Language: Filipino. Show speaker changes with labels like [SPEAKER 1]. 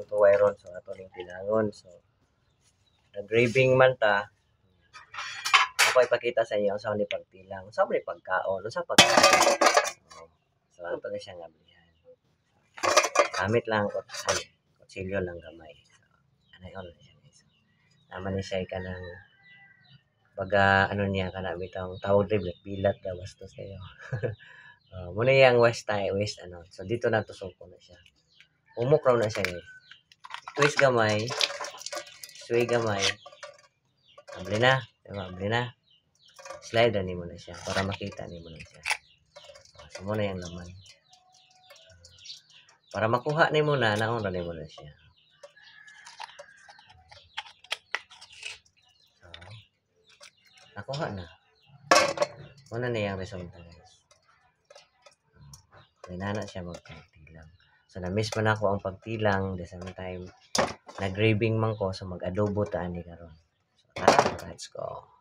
[SPEAKER 1] tuway ron. So ato ning tilangon. So nag-graving man ta. Ako ipakita sa inyo sa ni pagtilang. Sa ni pagkaon, sa pagkaon. So ato na siya ngablihan. Gamit lang ko kutsilyo lang gamay. So, ano yun siya. So, naman ni siya kanang baga ano niya kana bitang tawag rin bilat daw basto sayo. Muna yung west ano. So dito na tusok ko na siya. Umok raw na siya guys. Twist gamay. Sway gamay. Abli na. Diba? Abli na. Slide na mo na siya para makita ni mo na siya. So muna yung laman. Para makuha ni mo na, naon na mo na siya. So, nakuha na. Muna na yung resulta guys. Pinana siya magpagtilang. So na-miss man ako ang pagtilang. The same time, nag-graving man ko. So mag-adobo taan ni karon. So tara, let's go.